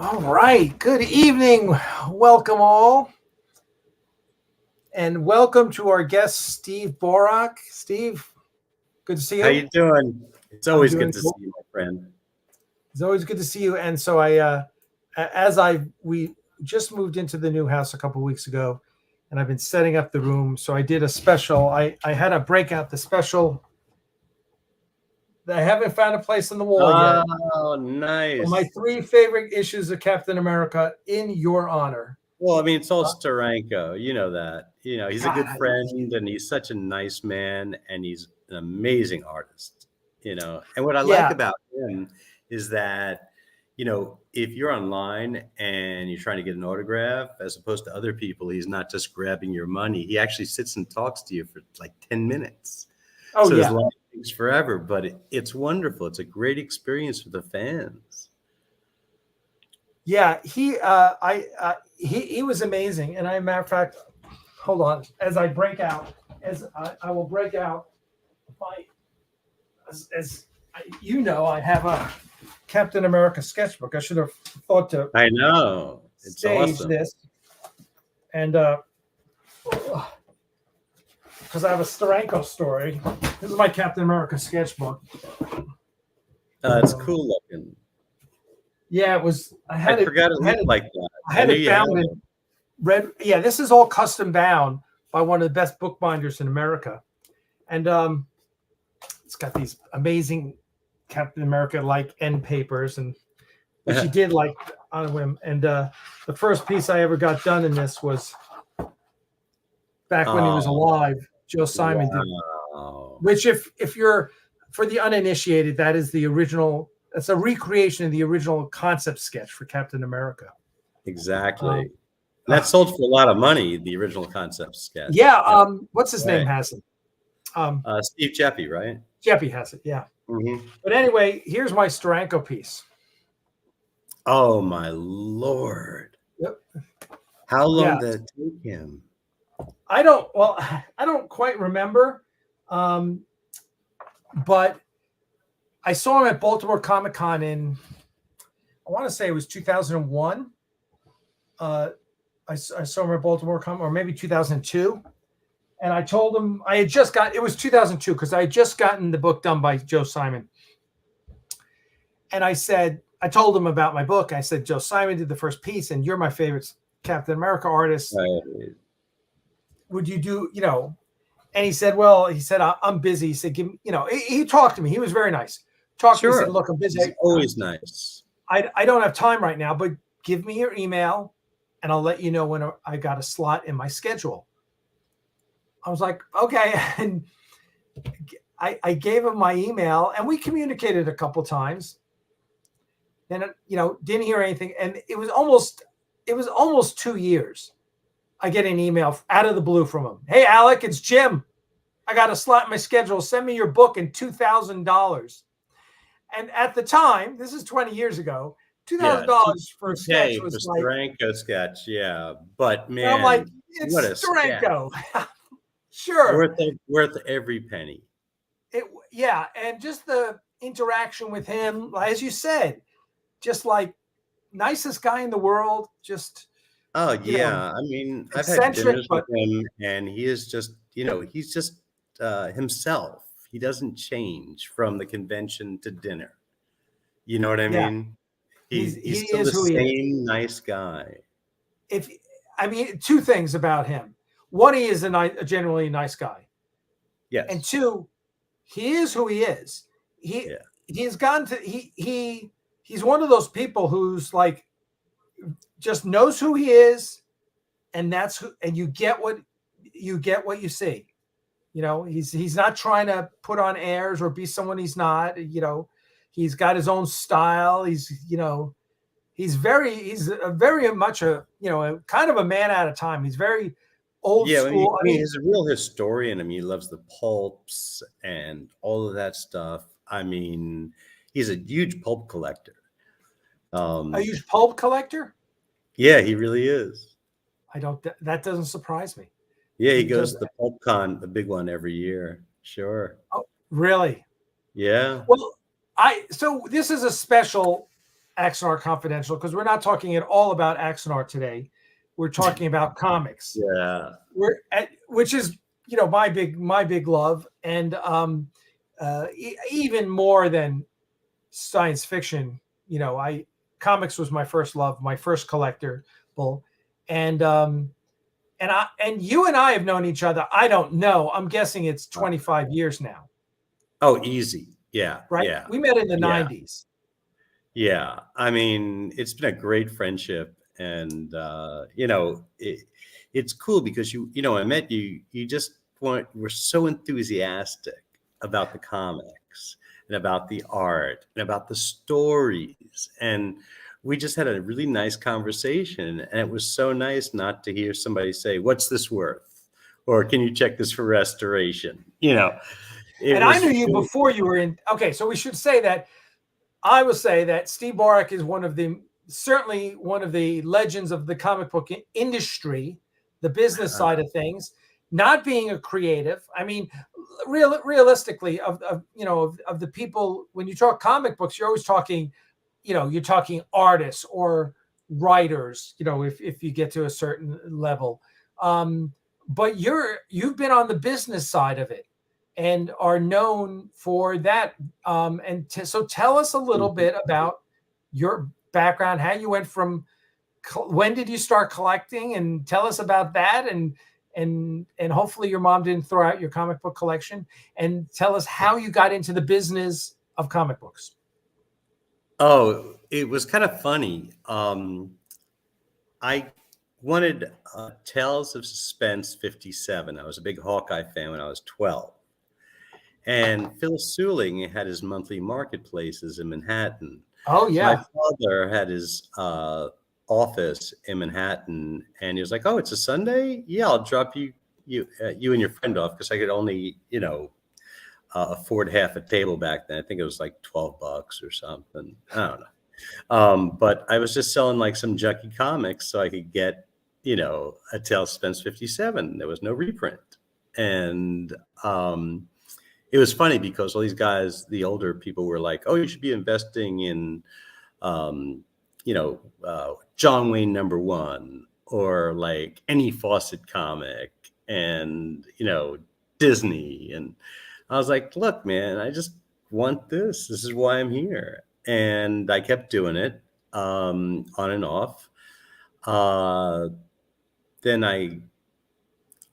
All right. Good evening. Welcome all. And welcome to our guest, Steve Borock. Steve, good to see you. How you doing? It's always good to cool. see you, my friend. It's always good to see you. And so we just moved into the new house a couple of weeks ago, and I've been setting up the room. So I did a special. I had to break out the special. I haven't found a place on the wall yet. Oh, nice. My 3 favorite issues of Captain America in your honor. Well, I mean, it's all Steranko. You know that. You know, he's a good friend, and he's such a nice man, and he's an amazing artist. You know, and what I like about him is that, you know, if you're online and you're trying to get an autograph, as opposed to other people, he's not just grabbing your money. He actually sits and talks to you for like 10 minutes. Oh, so yeah. his life takes forever, but it's wonderful. It's a great experience for the fans. Yeah, he was amazing. And matter of fact, hold on, as I break out, I will break out you know, I have a Captain America sketchbook. I should have thought to. I know. It's stage awesome. This, and because I have a Steranko story. This is my Captain America sketchbook. It's cool looking. Yeah, it was. I forgot it looked like that. I had it bound in red. Yeah, this is all custom bound by one of the best bookbinders in America, and it's got these amazing Captain America like end papers, and which he did like on a whim. And the first piece I ever got done in this was back when he was alive. Joe Simon did, which if you're, for the uninitiated, that is the original. It's a recreation of the original concept sketch for Captain America. Exactly. That sold for a lot of money, the original concept sketch. Yeah. What's his name has it? Steve Jeppy, right? Jeppy has it, yeah. Mm-hmm. But anyway, here's my Steranko piece. Oh, my Lord. Yep. How long did it take him? I don't quite remember. But I saw him at Baltimore Comic Con in, I want to say it was 2001. I saw him at Baltimore Comic, or maybe 2002. And I told him it was 2002 because I had just gotten the book done by Joe Simon. And I told him about my book. I said, Joe Simon did the first piece, and you're my favorite Captain America artist. Right. Would you do, you know? And he said, I'm busy. He said, give me, you know, he talked to me. He was very nice. Talked to me, said, look, I'm busy. He's always nice. I don't have time right now, but give me your email and I'll let you know when I got a slot in my schedule. I was like, okay. And I gave him my email and we communicated a couple times. Then, you know, didn't hear anything. And it was almost 2 years. I get an email out of the blue from him. Hey, Alec, it's Jim. I got a slot in my schedule. Send me your book and $2,000. And at the time, this is 20 years ago, $2,000 for a sketch was like Steranko sketch, yeah. But man, I'm like, it's what a Steranko. Sure, worth every penny. And just the interaction with him, as you said, just like nicest guy in the world. Just I mean, I've had dinners with him, and he is just, you know, he's just himself. He doesn't change from the convention to dinner. You know what I mean? He's still the same nice guy. Two things about him. One, he is a generally nice guy. Yes. And two, he is who he is. He's one of those people who's like just knows who he is, and that's who, and you get what you see. You know, he's not trying to put on airs or be someone he's not. You know, he's got his own style. He's very much a kind of a man at a time. He's very old school. I mean, he's a real historian. I mean, he loves the pulps and all of that stuff. I mean, he's a huge pulp collector. A huge pulp collector? Yeah, he really is. That doesn't surprise me. Yeah, he goes to the Pulp Con, the big one, every year. Sure. Oh, really? Yeah. Well, so this is a special Axanar Confidential, because we're not talking at all about Axanar today. We're talking about comics. Yeah. Which is, you know, my big love, and even more than science fiction. You know, comics was my first love, my first collectible, and you and I have known each other. I don't know. I'm guessing it's 25 years now. Oh, easy. Yeah. Right. Yeah. We met in the 90s. Yeah. I mean, it's been a great friendship, and you know, it's cool because you know, I met you. You just were so enthusiastic about the comics and about the art and about the stories, and we just had a really nice conversation. And it was so nice not to hear somebody say, "What's this worth?" or "Can you check this for restoration?" You know, and I knew you before you were in. Okay, so we should say that. I will say that Steve Borock is certainly one of the legends of the comic book industry, the business side of things. Not being a creative, I mean, realistically, of the people, when you talk comic books, you're always talking, you know, you're talking artists or writers, you know, if you get to a certain level. But you've been on the business side of it and are known for that. So tell us a little bit about your background, how you went from, when did you start collecting, and tell us about that, and hopefully your mom didn't throw out your comic book collection, and tell us how you got into the business of comic books. Oh, it was kind of funny. I wanted Tales of Suspense 57. I was a big Hawkeye fan when I was 12. And Phil Suling had his monthly marketplaces in Manhattan. Oh, yeah. My father had his office in Manhattan, and he was like, "Oh, it's a Sunday? Yeah, I'll drop you and your friend off," because I could only, you know, afford half a table back then. I think it was like $12 or something. I don't know. But I was just selling like some junky comics so I could get, you know, a Tales of Suspense 57. There was no reprint. And it was funny because all these guys, the older people, were like, "Oh, you should be investing in, you know, John Wayne #1, or like any Fawcett comic, and, you know, Disney." And I was like, "Look, man, I just want this. This is why I'm here." And I kept doing it on and off. Then I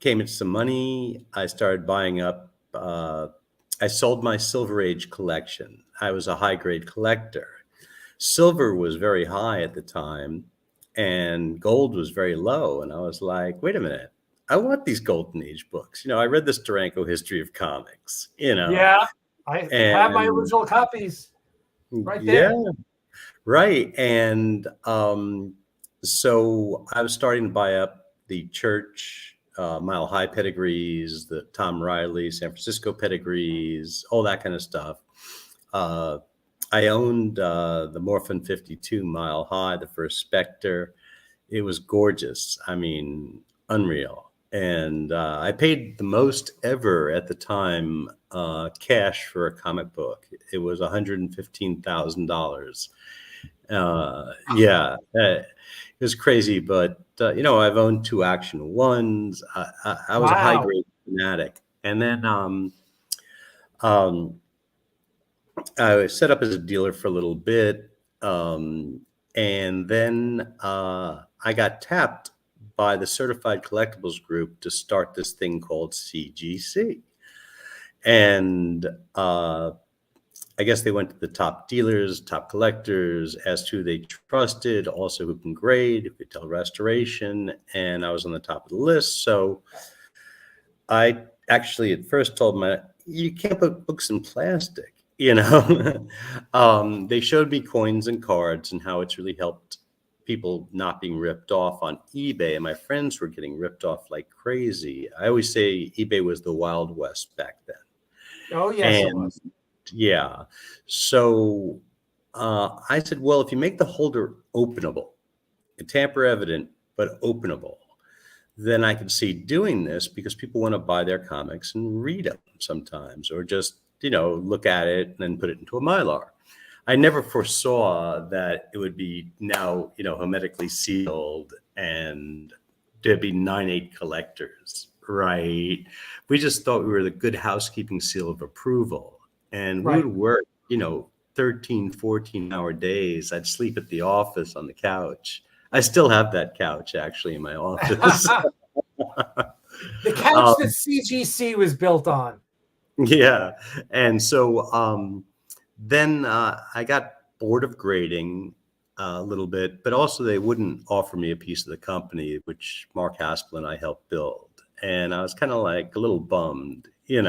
came into some money. I started buying up. I sold my Silver Age collection. I was a high grade collector. Silver was very high at the time, and gold was very low. And I was like, wait a minute, I want these Golden Age books. You know, I read this Durango History of Comics, you know. Yeah, I have my original copies right there. Yeah, right. And so I was starting to buy up the Church Mile High pedigrees, the Tom Riley, San Francisco pedigrees, all that kind of stuff. I owned the Morphin 52 Mile High, the first Spectre. It was gorgeous. I mean, unreal. And I paid the most ever at the time cash for a comic book. It was $115,000. Yeah, it was crazy, but you know, I've owned 2 Action Ones. I was a high grade fanatic, and then I was set up as a dealer for a little bit, and then I got tapped by the Certified Collectibles Group to start this thing called CGC, and I guess they went to the top dealers, top collectors, asked who they trusted, also who can grade, who could tell restoration, and I was on the top of the list. So I actually at first told them, you can't put books in plastic, you know. They showed me coins and cards and how it's really helped people not being ripped off on eBay, and my friends were getting ripped off like crazy. I always say eBay was the Wild West back then. Oh, yes, it was. Yeah. So I said, well, if you make the holder openable, tamper evident, but openable, then I can see doing this, because people want to buy their comics and read them sometimes, or just, you know, look at it and then put it into a Mylar. I never foresaw that it would be now, hermetically sealed and there'd be 9(8) collectors, right? We just thought we were the good housekeeping seal of approval. And we Right. would work, 13, 14-hour days. I'd sleep at the office on the couch. I still have that couch actually in my office. The couch that CGC was built on. Yeah. And so then I got bored of grading a little bit, but also they wouldn't offer me a piece of the company, which Mark Haspel and I helped build. And I was kind of like a little bummed, You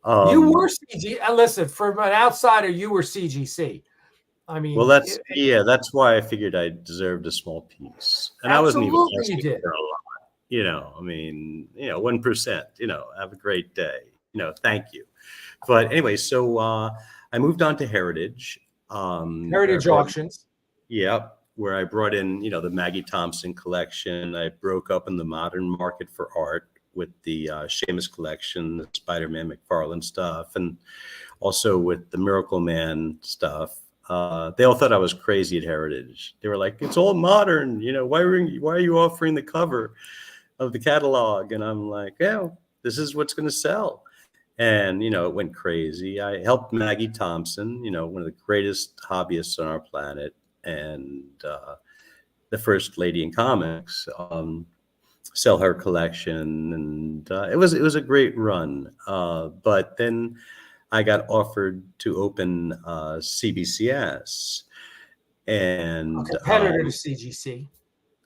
were CG. Listen, from an outsider, you were CGC. I mean, well, that's why I figured I deserved a small piece. And I wasn't even absolutely you asking did. for a lot, 1%, have a great day, thank you. But anyway, so I moved on to Heritage. Heritage Auctions. Yep, where I brought in, the Maggie Thompson collection. I broke up in the modern market for art with the Seamus collection, the Spider-Man McFarlane stuff, and also with the Miracle Man stuff. They all thought I was crazy at Heritage. They were like, "It's all modern, why are you offering the cover of the catalog?" And I'm like, "Yeah, this is what's going to sell." And, it went crazy. I helped Maggie Thompson, one of the greatest hobbyists on our planet, and the first lady in comics, sell her collection. And it was a great run. But then I got offered to open CBCS. And A competitor to CGC.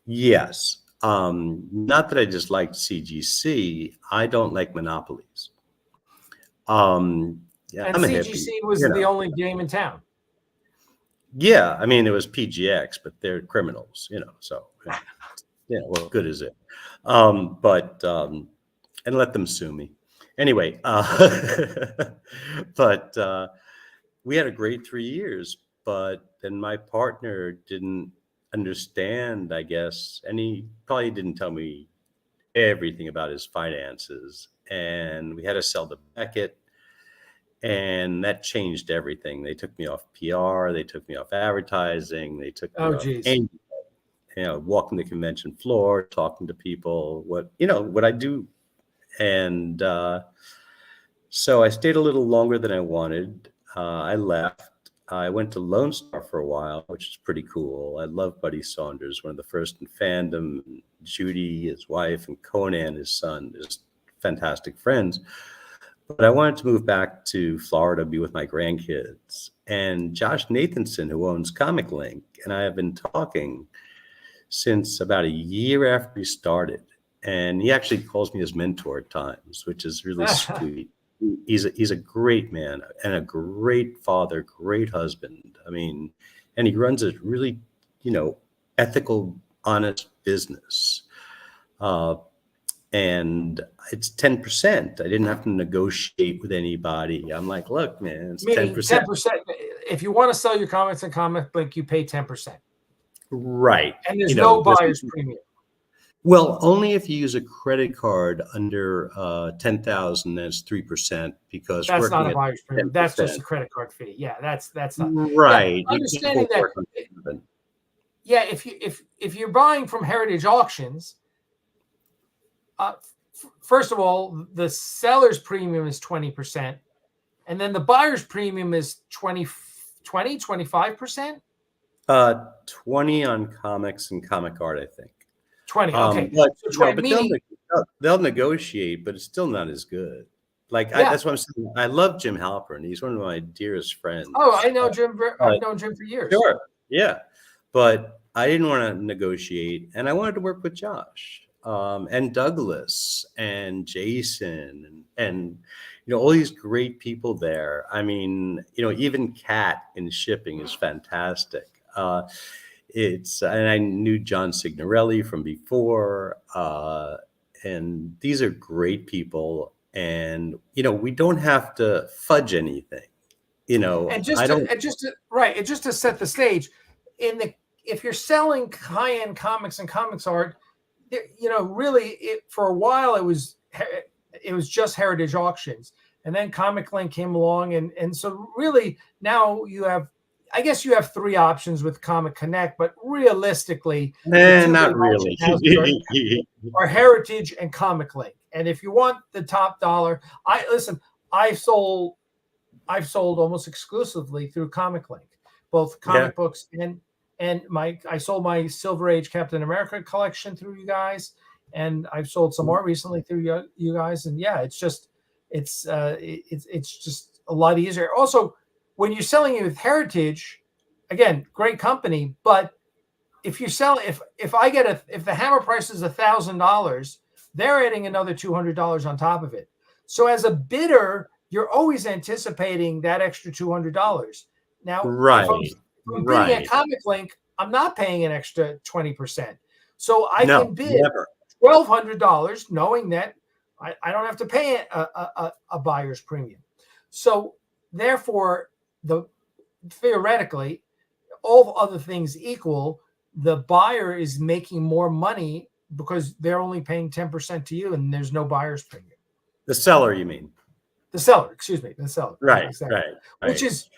Yes. Not that I just liked CGC. I don't like monopolies. Yeah, And I'm a CGC hippie, was the only game in town. Yeah, I mean, it was PGX, but they're criminals, so, what good is it? And let them sue me. Anyway, but we had a great 3 years, but then my partner didn't understand, I guess, and he probably didn't tell me everything about his finances, and we had to sell to Beckett. And that changed everything. They took me off PR. They took me off advertising. They took me off anything. Walking the convention floor, talking to people, what I do. And so I stayed a little longer than I wanted. I left. I went to Lone Star for a while, which is pretty cool. I love Buddy Saunders, one of the first in fandom. Judy, his wife, and Conan, his son, just fantastic friends. But I wanted to move back to Florida, be with my grandkids. And Josh Nathanson, who owns Comiclink, and I have been talking since about a year after he started. And he actually calls me his mentor at times, which is really sweet. He's a great man and a great father, great husband. I mean, and he runs a really, ethical, honest business. And it's 10%. I didn't have to negotiate with anybody. I'm like, look, man, it's 10%. 10%. If you want to sell your comics in Comiclink, you pay 10%. Right. And there's no buyer's premium. Well, only if you use a credit card under 10,000, that's 3%, because that's not a buyer's premium. That's just a credit card fee. Yeah, that's not right. Yeah, understanding that. Yeah, if you're buying from Heritage Auctions, first of all, the seller's premium is 20%, and then the buyer's premium is 25%. 20 on comics and comic art, I think. 20. Okay. But they'll negotiate, but it's still not as good. That's what I'm saying. I love Jim Halpern. He's one of my dearest friends. Oh, I know Jim. I've known Jim for years. Sure. Yeah. But I didn't want to negotiate, and I wanted to work with Josh and Douglas and Jason and all these great people there. I mean, even Kat in shipping is fantastic. And I knew John Signorelli from before, and these are great people. And we don't have to fudge anything. And just to set the stage, if you're selling high-end comics and comics art, really for a while it was just Heritage Auctions, and then Comiclink came along, and so really now you have I guess you have 3 options with Comic Connect, but realistically, the 2 Not big really. option houses are Heritage and Comiclink. And if you want the top dollar, I've sold almost exclusively through Comiclink, both Yeah. comic books and I sold my Silver Age Captain America collection through you guys, and I've sold some more recently through you guys. And yeah, it's just it's just a lot easier. Also, when you're selling it with Heritage, again, great company, but if you sell if the hammer price is $1,000, they're adding another $200 on top of it. So as a bidder, you're always anticipating that extra $200. Now, Right. if I'm bidding at Comiclink, I'm not paying an extra 20%. So I can bid $1,200 knowing that I don't have to pay a buyer's premium. So therefore, theoretically, all other things equal, the buyer is making more money because they're only paying 10% to you and there's no buyer's premium. The seller, you mean? The seller, excuse me, the seller. Right, exactly. right. Which is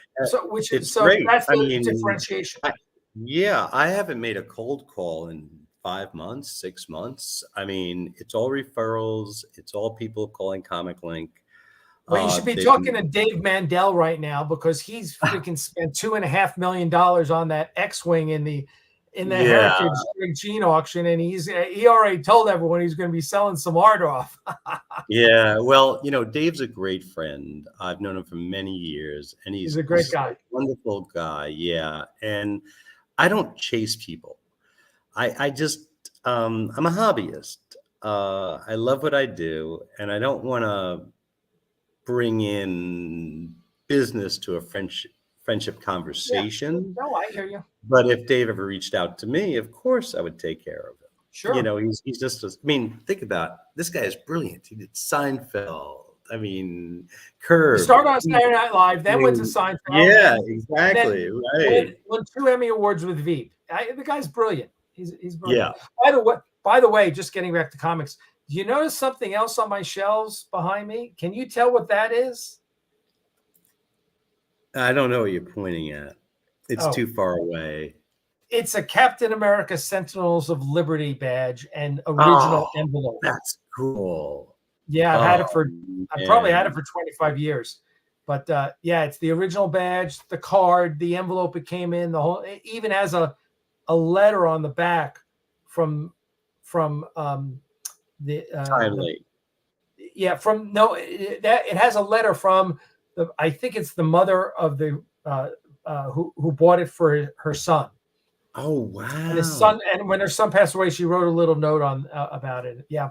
great. That's the differentiation. I haven't made a cold call in 5 months, 6 months. I mean, it's all referrals. It's all people calling Comiclink. Well, you should be talking to Dave Mandel right now because he's freaking spent $2.5 million on that X-wing in the Heritage Gene auction, and he already told everyone he's going to be selling some art off. Yeah, well, Dave's a great friend. I've known him for many years, and he's a great guy, wonderful guy. Yeah, and I don't chase people. I just I'm a hobbyist. I love what I do, and I don't want to bring in business to a friendship conversation. Yeah. No, I hear you. But if Dave ever reached out to me, of course I would take care of him. Sure. He's just, think about it. This guy is brilliant. He did Seinfeld. I mean, Curb. He started on Saturday Night Live, then went to Seinfeld. Yeah, exactly. Right. Won 2 Emmy Awards with Veep. The guy's brilliant. He's brilliant. Yeah. By the way, just getting back to comics, do you notice something else on my shelves behind me? Can you tell what that is? I don't know what you're pointing at. It's too far away. It's a Captain America Sentinels of Liberty badge and original envelope. That's cool. Yeah, I've probably had it for 25 years. But it's the original badge, the card, the envelope it came in, it even has a letter on the back from the Timely. It has a letter from I think it's the mother of the who bought it for her son. Oh wow! And his son, and when her son passed away, she wrote a little note on about it. Yeah.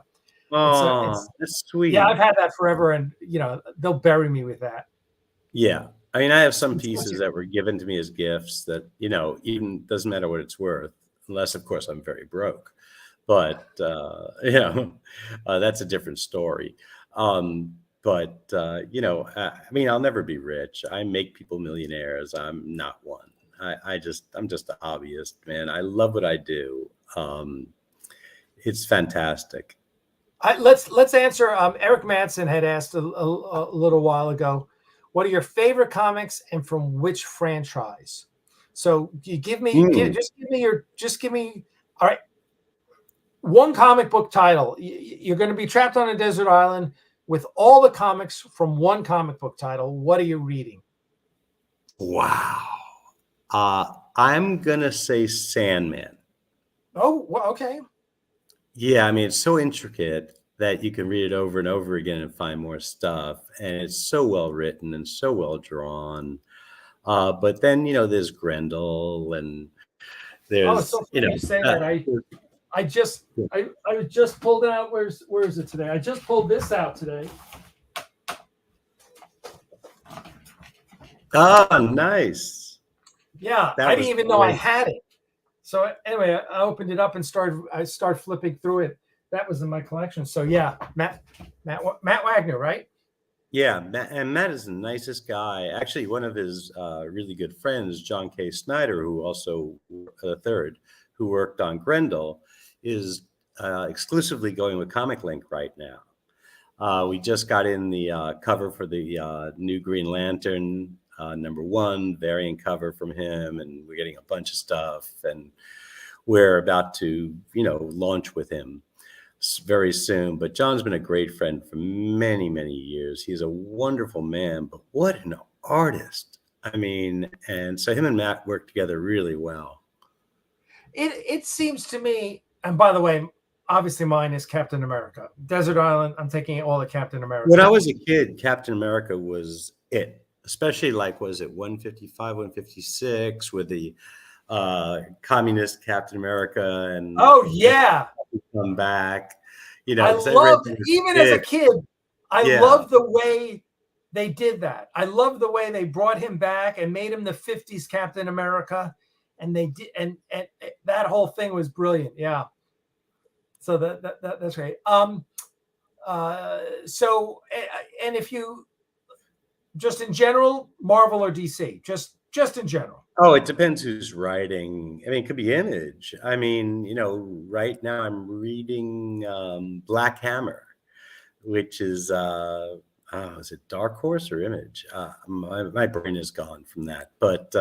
Oh, that's sweet. Yeah, I've had that forever, and they'll bury me with that. Yeah, I mean, I have some pieces that were given to me as gifts that even doesn't matter what it's worth, unless of course I'm very broke. But that's a different story. I mean, I'll never be rich. I make people millionaires. I'm not one. I'm just a hobbyist, man. I love what I do. It's fantastic. Let's answer. Eric Madsen had asked a little while ago, what are your favorite comics and from which franchise? So you give me, just give me. All right. One comic book title. You're going to be trapped on a desert island with all the comics from one comic book title. What are you reading? Wow. I'm going to say Sandman. Oh, well, okay. Yeah, I mean, it's so intricate that you can read it over and over again and find more stuff. And it's so well written and so well drawn. But then, there's Grendel and there's, it's so funny you say that. I just pulled it out. Where is it today? I just pulled this out today. Oh, nice. Yeah, I didn't even know I had it. So anyway, I opened it up and started flipping through it. That was in my collection. So yeah, Matt Wagner, right? Yeah, Matt is the nicest guy. Actually, one of his really good friends, John K. Snyder, who also who worked on Grendel, is exclusively going with Comiclink right now. We just got in the cover for the new Green Lantern #1 variant cover from him, and we're getting a bunch of stuff, and we're about to, launch with him very soon. But John's been a great friend for many, many years. He's a wonderful man, but what an artist. I mean, and so him and Matt work together really well. It seems to me, and by the way, obviously mine is Captain America. Desert Island, I'm taking all the Captain America. When I was a kid, Captain America was it, especially was it 155, 156 with the communist Captain America, and oh yeah, come back. I loved, even as a kid, I loved the way they did that. I loved the way they brought him back and made him the 50s Captain America, and they did, and that whole thing was brilliant. Yeah. So that's great. So, and if you just in general, Marvel or DC, just in general. Oh, it depends who's writing. I mean, it could be Image. I mean, right now I'm reading Black Hammer, which is is it Dark Horse or Image? My brain is gone from that, but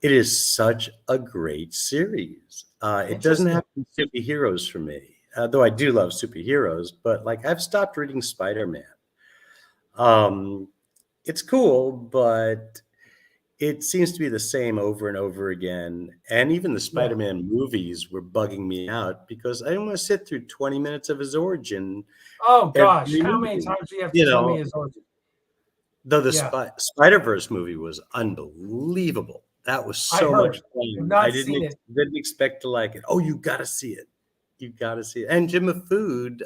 it is such a great series. It doesn't have to be superheroes for me, though I do love superheroes. But I've stopped reading Spider-Man. It's cool, but it seems to be the same over and over again. And even the Spider-Man movies were bugging me out because I didn't want to sit through 20 minutes of his origin. Oh gosh, how many times do you have to tell me his origin? Though the Spider-Verse movie was unbelievable. That was so much fun. I didn't expect to like it. Oh, you got to see it. You got to see it. And Jim Food,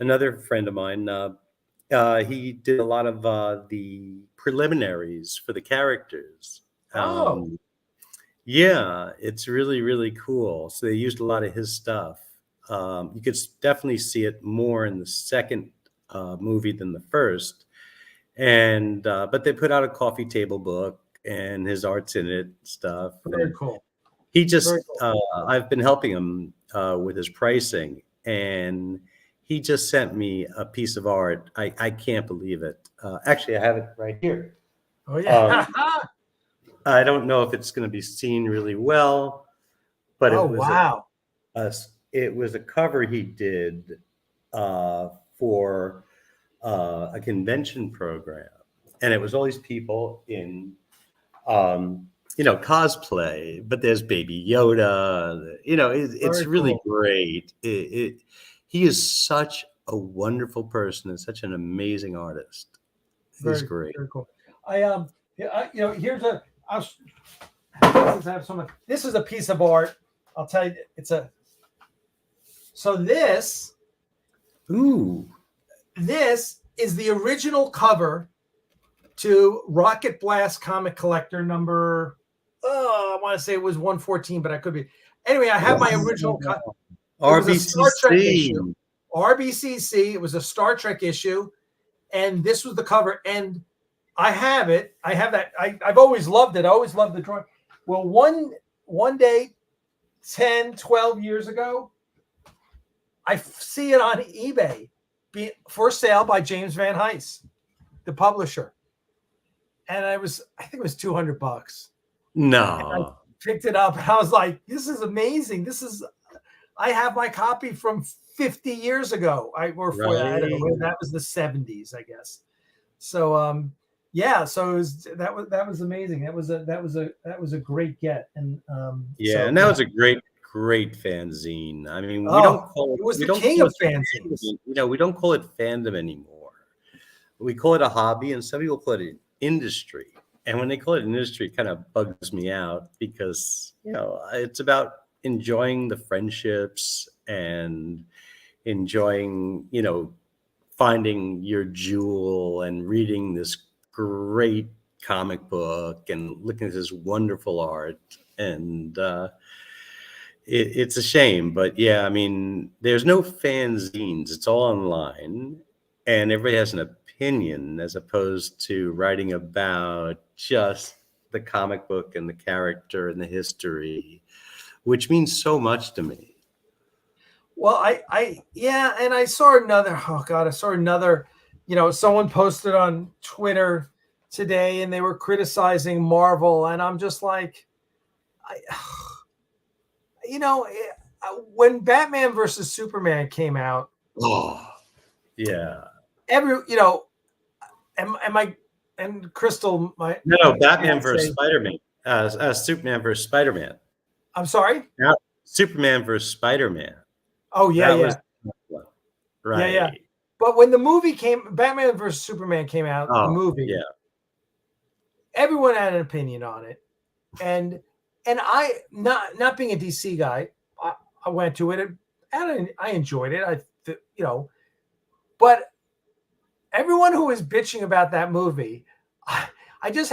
another friend of mine, he did a lot of the preliminaries for the characters. Yeah, it's really, really cool. So they used a lot of his stuff. You could definitely see it more in the second movie than the first. And but they put out a coffee table book, and his art's in it, stuff. Very cool. He just, I've been helping him with his pricing, and he just sent me a piece of art. I can't believe it. Actually, I have it right here. Oh yeah. I don't know if it's going to be seen really well, but it was a cover he did for a convention program, and it was all these people in cosplay, but there's Baby Yoda. It's really great. He is such a wonderful person and such an amazing artist. He's great. Very cool. Here's this is a piece of art. I'll tell you, this is the original cover to Rocket Blast Comic Collector number, I want to say it was 114, but I could be. Anyway, I have my original cover. RBCC. RBCC. It was a Star Trek issue, and this was the cover. And I have it. I have that. I've always loved it. I always loved the drawing. Well, one day, 10, 12 years ago, I see it on eBay for sale by James Van Heist, the publisher. And I think it was $200. No. And I picked it up and I was like, this is amazing. I have my copy from 50 years ago. I don't know, that was the 70s, I guess. So so that was amazing. That was a great get. And and that was a great fanzine. I mean, it was the king of fanzines. We don't call it fandom anymore. We call it a hobby, and some people call it an industry. And when they call it an industry, it kind of bugs me out because it's about enjoying the friendships and enjoying finding your jewel and reading this great comic book and looking at this wonderful art. And it's a shame, but I mean, there's no fanzines. It's all online, and everybody has an opinion as opposed to writing about just the comic book and the character and the history, which means so much to me. Well, and I saw another, someone posted on Twitter today, and they were criticizing Marvel, and I'm just like, when Batman versus Superman came out, yeah, and Crystal, no, Batman versus Spider-Man, Superman versus Spider-Man. I'm sorry. Now, Superman versus Spider-Man. Oh yeah, that yeah, was right. yeah. But when the movie Batman versus Superman came out, the movie, yeah, everyone had an opinion on it, and I, not being a DC guy, I went to it and I enjoyed it. But everyone who was bitching about that movie, I just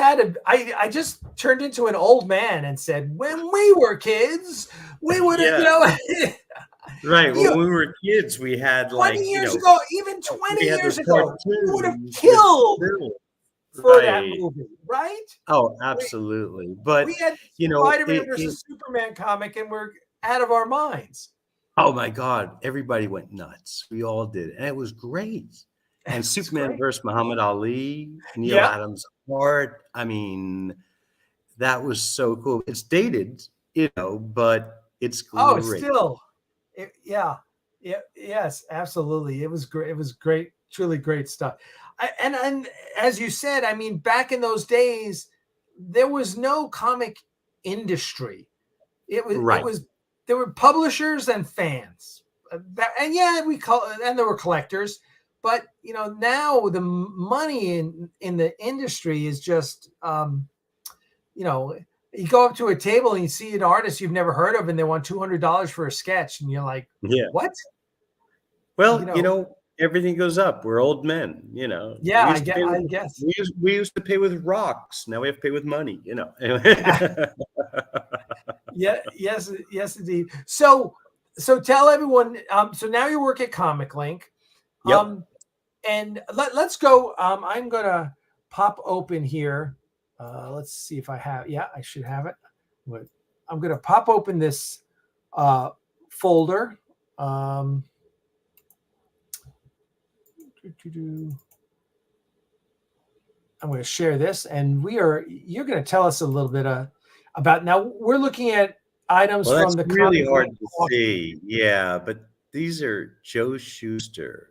turned into an old man and said, when we were kids, we would have, right. When we were kids, we had 20 years ago, even 20 years ago, we would have killed for that movie, right? Oh, absolutely. But we had Spider-Man versus Superman comic, and we're out of our minds. Oh my God, everybody went nuts. We all did, and it was great. And Superman versus Muhammad Ali, Neil Adams art. I mean, that was so cool. It's dated, but it's great. Oh, still, yes, absolutely. It was great. It was great, truly great stuff. And as you said, I mean, back in those days, there was no comic industry. It was there were publishers and fans, and there were collectors. But now the money in the industry is just, you go up to a table and you see an artist you've never heard of, and they want $200 for a sketch, and you're like, what? Well, everything goes up. We're old men, Yeah, I guess. We used to pay with rocks. Now we have to pay with money, Yeah, yes, indeed. So tell everyone. So now you work at Comiclink. Yep. And let's go. I'm gonna pop open here. Let's see if I have. Yeah, I should have it. I'm gonna pop open this folder. I'm going to share this, and you're going to tell us a little bit about. Now we're looking at items from the. Really hard to see. Yeah, but these are Joe Shuster.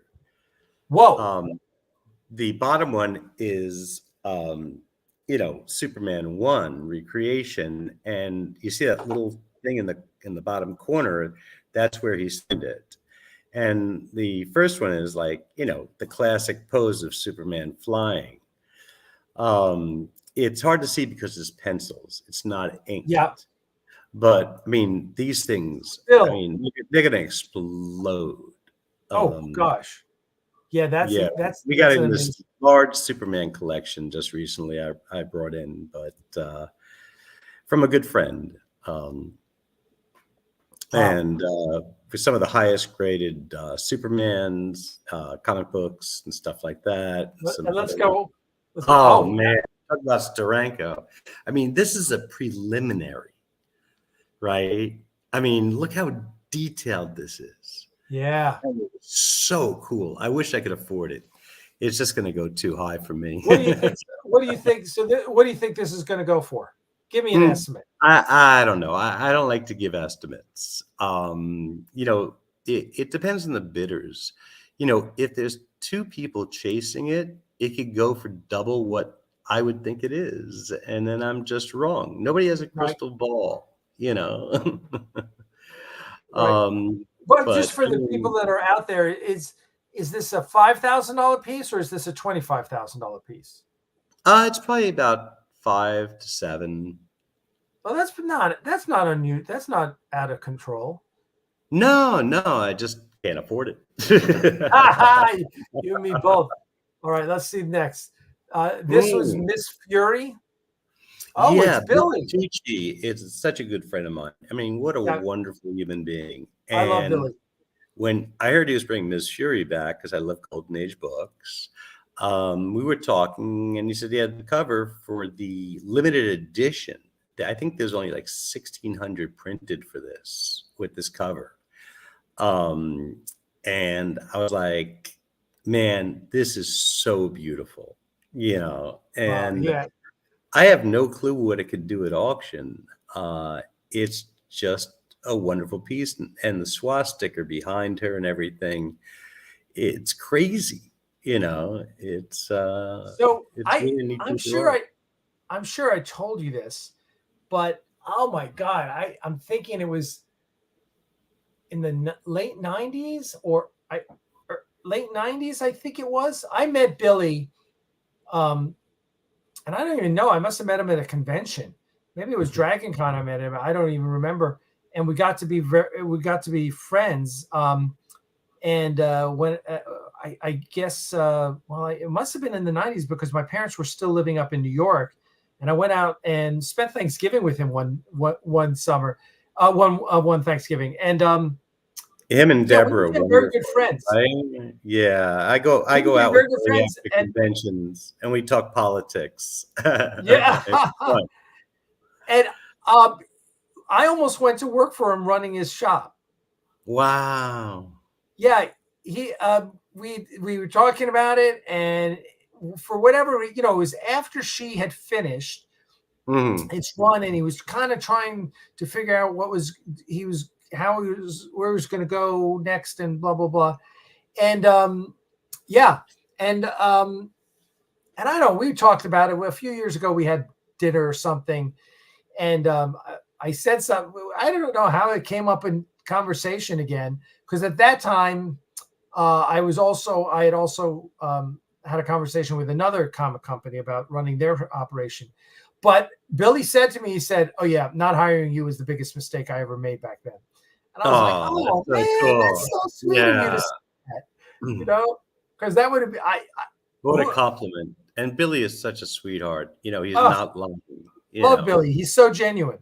Whoa. The bottom one is, Superman 1 recreation, and you see that little thing in the bottom corner. That's where he signed it. And the first one is like, the classic pose of Superman flying. It's hard to see because it's pencils. It's not ink. Yeah. But I mean, these things, they're going to explode. Oh gosh. Yeah, that's we got in this large Superman collection just recently. I brought in, but from a good friend, and for some of the highest graded Supermans, comic books, and stuff like that. Let's go. Oh man, talk about Steranko. I mean, this is a preliminary, right? I mean, look how detailed this is. Yeah. So cool. I wish I could afford it. It's just going to go too high for me. What do you think? What do you think? What do you think this is going to go for? Give me an estimate. I don't know. I don't like to give estimates. It depends on the bidders. If there's two people chasing it, it could go for double what I would think it is. And then I'm just wrong. Nobody has a crystal ball, Right. But just for the people that are out there, is this a $5,000 piece or is this a $25,000 piece? It's probably about 5 to 7. Well, that's not unusual. That's not out of control. No, I just can't afford it. You and me both. All right, let's see next. This was Miss Fury. Oh, yeah, it's Billy. Tucci is such a good friend of mine. I mean, what a wonderful human being. And I love Billy. When I heard he was bringing Miss Fury back, because I love Golden Age books, we were talking, and he said he had the cover for the limited edition. I think there's only like 1,600 printed for this, with this cover. And I was like, man, this is so beautiful. and Yeah. I have no clue what it could do at auction. It's just a wonderful piece, and the swastika behind her and everything. It's crazy, It's So it's really a neat I'm piece of sure art. I'm sure I told you this, but oh my God, I'm thinking it was in the late 90s or late 90s, I think it was. I met Billy, um, and I don't even know. I must have met him at a convention. Maybe it was Dragon Con I met him. I don't even remember. And we got to be friends. And when I guess, well, it must have been in the 90s because my parents were still living up in New York, and I went out and spent Thanksgiving with him one summer, one Thanksgiving, and Him and yeah, we Deborah are became very good wonderful, friends. right? Yeah, I We go became out with very good Billy friends, after and conventions, and we talk politics. yeah, It's fun. and I almost went to work for him running his shop. Wow. Yeah, he we were talking about it, and for whatever it was after she had finished Mhm. its run, and he was kind of trying to figure out what was he was how he was where he was going to go next, and blah blah blah, and yeah, and I don't know, we talked about it a few years ago. We had dinner or something, and I said something. I don't know how it came up in conversation again, because at that time I had also had a conversation with another comic company about running their operation. But Billy said to me, he said, "Oh yeah, not hiring you was the biggest mistake I ever made back then." And I was like, Oh, that's "Oh so man, cool. that's so sweet of you to Yeah. say that," because that would have been What a who, compliment. And Billy is such a sweethart. He's oh, not lying, you love know. Billy. He's so genuine.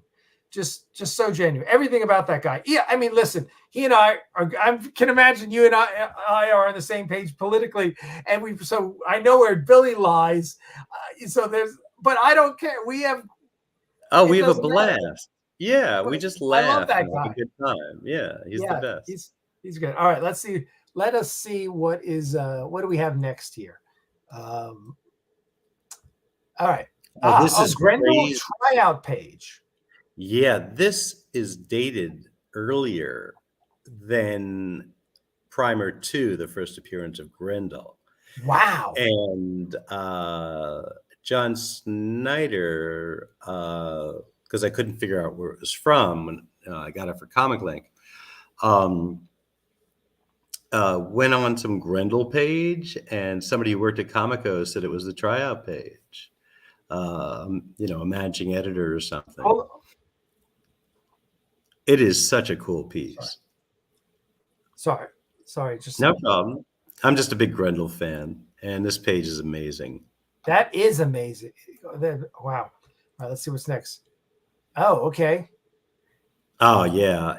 Just so genuine. Everything about that guy. Yeah, I mean, listen, he and I are. I can imagine you and I are on the same page politically, and so I know where Billy lies. So but I don't care. Oh, we It have a doesn't matter. blast. Yeah, we But just I love laugh that and have a guy. good time. Yeah, he's the Yeah, best. he's good. All right, let's see. Let us see what do we have next here. Um, all right. Oh, this is Grendel crazy. tryout page. Yeah, this is dated earlier than Primer 2, the first appearance of Grendel. Wow. And John Snyder, because I couldn't figure out where it was from when I got it for Comiclink, went on some Grendel page, and somebody who worked at Comico said it was the tryout page. A managing editor or something. Hold, It is such a cool piece. sorry. Just No problem. I'm just a big Grendel fan, and this page is amazing. that is amazing. Wow. All right, let's see what's next. Oh, okay. Oh yeah,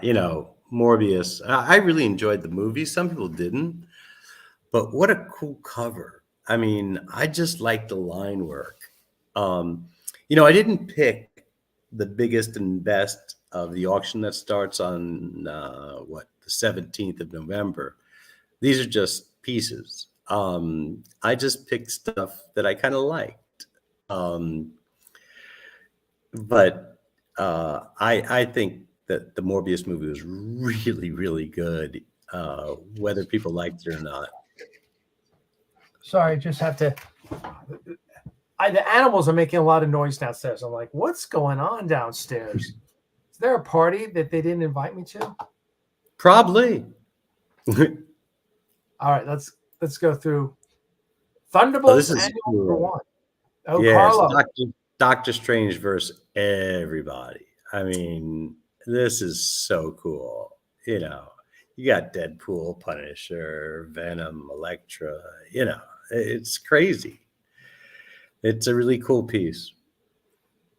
Morbius. I really enjoyed the movie. Some people didn't, but what a cool cover. I mean, I just like the line work. I didn't pick the biggest and best of the auction that starts on the 17th of November. These are just pieces. I just picked stuff that I kind of liked. But I think that the Morbius movie was really, really good, whether people liked it or not. Sorry, just have to. The animals are making a lot of noise downstairs. I'm like, what's going on downstairs? Is there a party that they didn't invite me to? Probably. All right, let's go through Oh, Thunderbolts this is Annual number cool. 1. Oh, Yes, Carlo. Doctor Strange versus everybody. I mean, this is so cool. You got Deadpool, Punisher, Venom, Elektra. It's crazy. It's a really cool piece.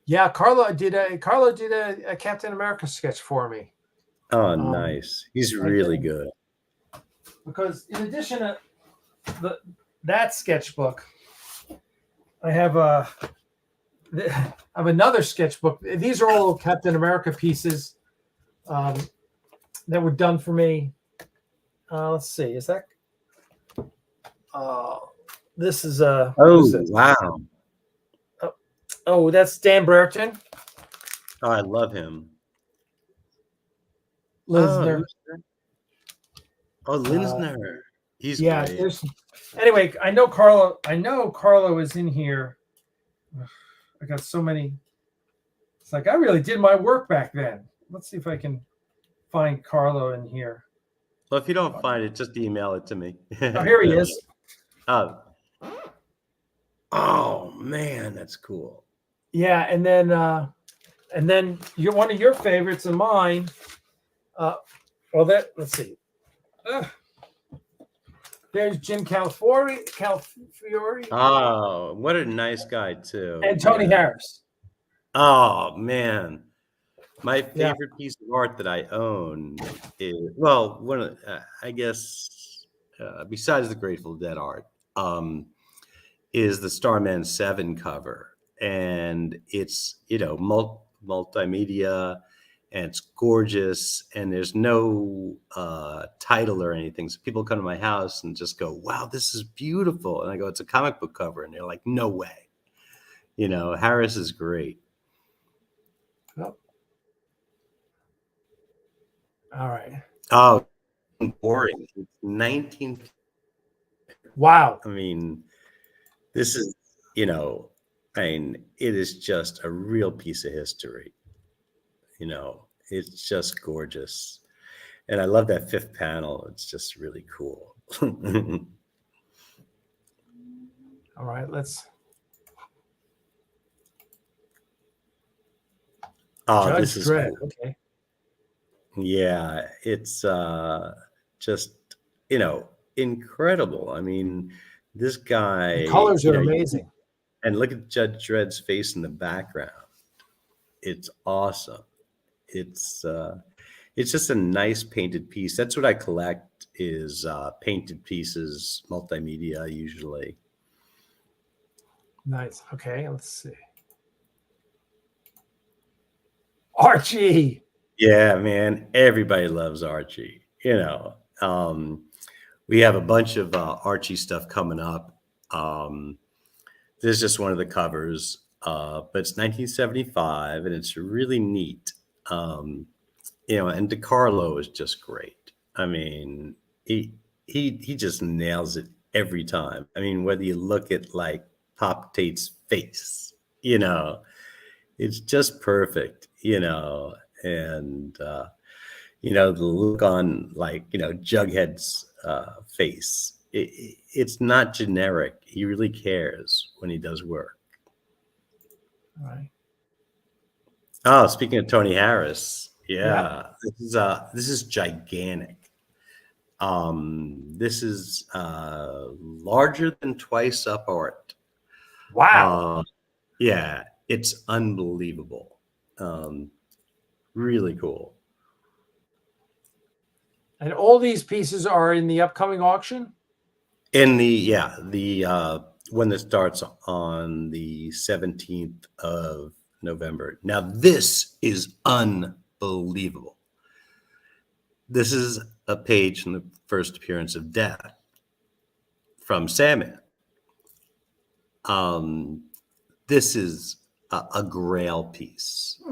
Yeah, Carlo did a Captain America sketch for me. Oh, nice. He's really good. Because in addition to that sketchbook, I have another sketchbook. These are all Captain America pieces that were done for me. Let's see, is that This is Oh, wow. Oh, that's Dan Brereton. Oh, I love him. Linsner. Oh, Linsner. He's Yeah, great. there's anyway, I know Carlo is in here. I got so many. It's like I really did my work back then. Let's see if I can find Carlo in here. Well, if you don't find it, just email it to me. Oh, here he is. Oh man, that's cool. Yeah, and then you're one of your favorites and mine. Let's see. There's Jim Calafiore. Oh, what a nice guy too. And Tony Harris. Oh man, my favorite piece of art that I own is I guess besides the Grateful Dead art, is the Starman 7 cover, and it's multimedia. And it's gorgeous, and there's no title or anything. So people come to my house and just go, "Wow, this is beautiful!" And I go, "It's a comic book cover," and they're like, "No way!" Harris is great. Oh. All right. Oh, boring. 19. Wow. I mean, this is it is just a real piece of history. It's just gorgeous. And I love that 5th panel. It's just really cool. All right, let's. Oh, Judge this is Dredd. cool. Okay. Yeah, it's just, incredible. I mean, this guy. The colors are amazing. And look at Judge Dredd's face in the background. It's awesome. It's just a nice painted piece. That's what I collect is painted pieces, multimedia usually. Nice. Okay, let's see. Archie. Yeah, man. Everybody loves Archie. We have a bunch of Archie stuff coming up. This is just one of the covers, but it's 1975, and it's really neat. And DeCarlo is just great. I mean, he just nails it every time. I mean, whether you look at like Pop Tate's face, it's just perfect, and the look on Jughead's face. It's not generic. He really cares when he does work. All right. Oh, speaking of Tony Harris, this is gigantic. This is larger than Twice Up art. Wow. Yeah, it's unbelievable. Really cool. And all these pieces are in the upcoming auction? In the one that starts on the 17th of November. Now, this is unbelievable. This is a page from the first appearance of Death from Sandman. This is a grail piece.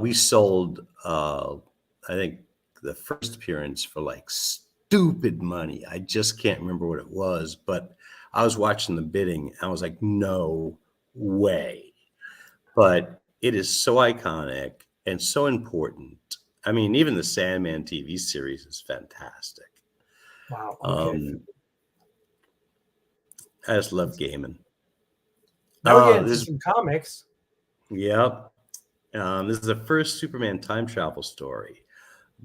We sold, I think, the first appearance for like stupid money. I just can't remember what it was, but I was watching the bidding. I was like, no way. But it is so iconic and so important. I mean, even the Sandman TV series is fantastic. Wow. Okay. I just love gaming. Now we're getting into some comics. Yep. This is the first Superman time travel story,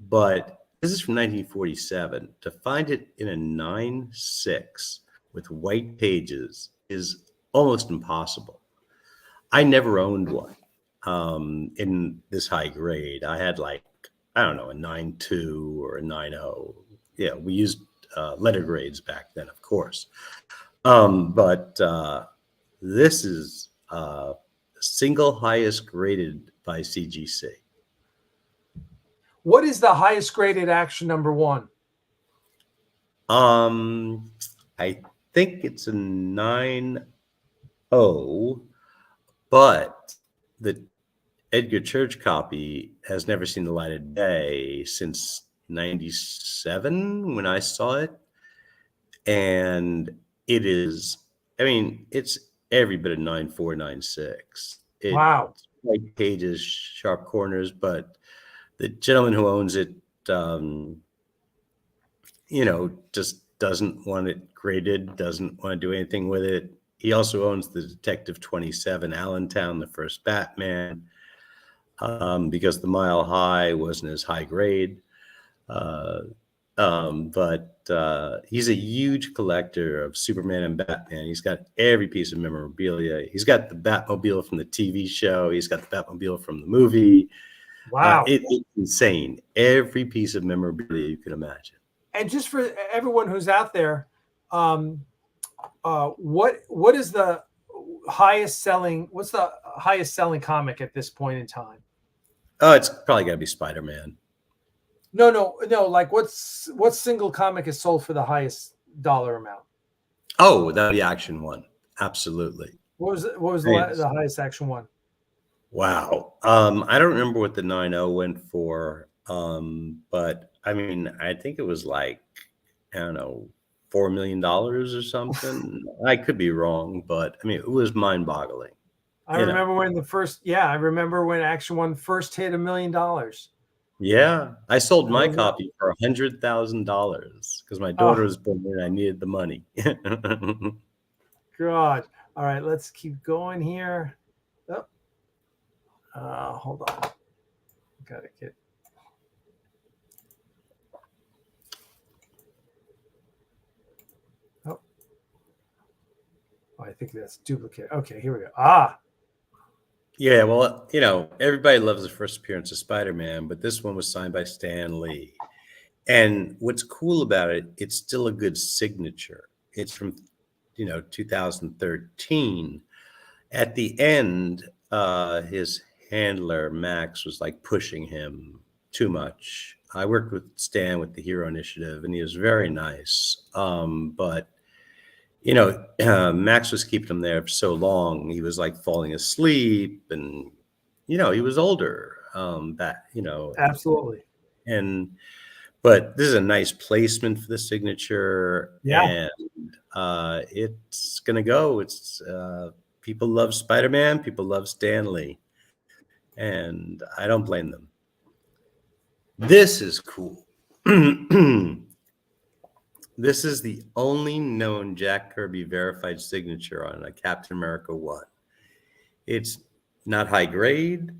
but this is from 1947. To find it in a 9.6 with white pages is almost impossible. I never owned one in this high grade. I had like, I don't know, a 9.2 or a 9.0. Yeah, we used letter grades back then, of course. But this is single highest graded by CGC. What is the highest graded action number 1? I think it's a 9.0, but the Edgar Church copy has never seen the light of day since 97 when I saw it. And it is, I mean, it's every bit of 9.4, 9.6. Wow. White pages, sharp corners, but the gentleman who owns it, just doesn't want it graded, doesn't want to do anything with it. He also owns the Detective 27 Allentown, the first Batman, because the Mile High wasn't as high grade. But he's a huge collector of Superman and Batman. He's got every piece of memorabilia. He's got the Batmobile from the TV show. He's got the Batmobile from the movie. Wow. It's insane. Every piece of memorabilia you can imagine. And just for everyone who's out there, what is the highest selling? What's the highest selling comic at this point in time? Oh, it's probably got to be Spider-Man. No. Like what single comic is sold for the highest dollar amount? Oh, that would be Action One. Absolutely. What was the highest Action One? Wow. I don't remember what the 9.0 went for. But I mean, I think it was like, I don't know, $4 million or something. I could be wrong, but I mean, it was mind-boggling. I remember when Action One first hit $1 million. Yeah, I sold my copy for $100,000 because my daughter was born and I needed the money. God. All right, let's keep going here. Hold on. Gotta get. Oh, I think that's duplicate. Okay, here we go. Yeah, well, everybody loves the first appearance of Spider-Man, but this one was signed by Stan Lee. And what's cool about it, it's still a good signature. It's from, 2013. At the end, his handler, Max, was like pushing him too much. I worked with Stan with the Hero Initiative, and he was very nice. But Max was keeping him there for so long. He was like falling asleep, and he was older. Absolutely. But this is a nice placement for the signature. Yeah. And it's gonna go. It's people love Spider-Man. People love Stan Lee, and I don't blame them. This is cool. This is the only known Jack Kirby verified signature on a Captain America 1. It's not high grade,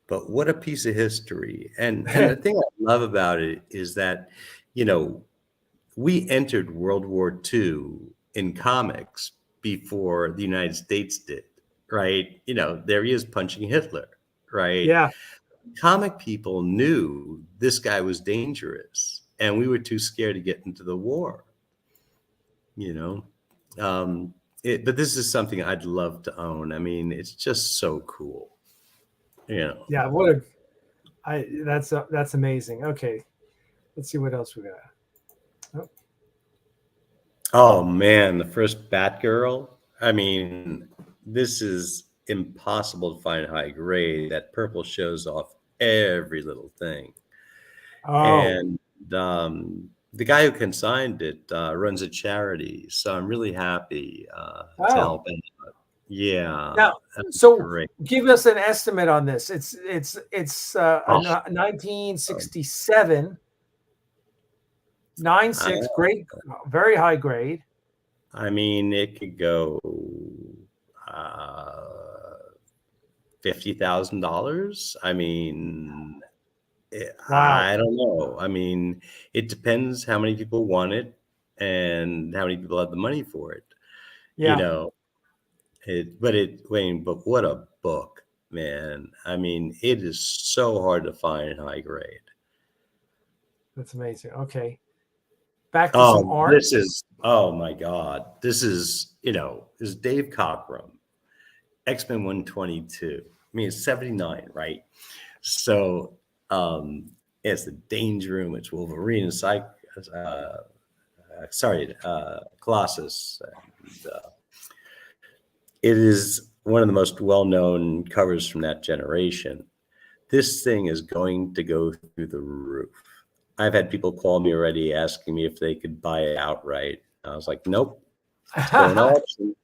but what a piece of history. And the thing I love about it is that, we entered World War II in comics before the United States did, right? There he is punching Hitler, right? Yeah. Comic people knew this guy was dangerous, and we were too scared to get into the war, but this is something I'd love to own. I mean, it's just so cool. Yeah, that's amazing. Okay, let's see what else we got. Oh man, the first Batgirl. I mean, this is impossible to find high grade. That purple shows off every little thing. And the guy who consigned it runs a charity, so I'm really happy to help out. Yeah. Now, so great. Give us an estimate on this. It's 1967, 9.6, great, very high grade. I mean, it could go $50,000. I mean, wow. I don't know. I mean, it depends how many people want it and how many people have the money for it. Yeah. But what a book, man. I mean, it is so hard to find in high grade. That's amazing. Okay. Back to some art. Oh my God. This is Dave Cockrum, X-Men 122. I mean, it's 79, right? So it's the Danger Room. It's Wolverine and Colossus. And, it is one of the most well-known covers from that generation. This thing is going to go through the roof. I've had people call me already asking me if they could buy it outright. I was like, nope, it's going auction.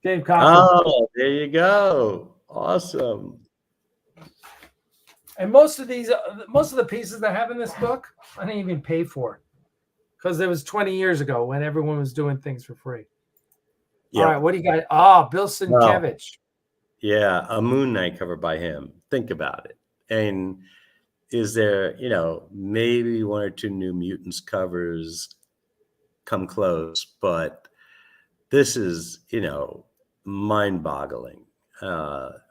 Dave Cochran. Oh, there you go. Awesome. And most of the pieces that I have in this book, I didn't even pay for, because it was 20 years ago when everyone was doing things for free. Yep. All right, what do you got? Bill Sienkiewicz. Yeah, a Moon Knight cover by him. Think about it. And is there, maybe one or two New Mutants covers come close, but this is, mind-boggling.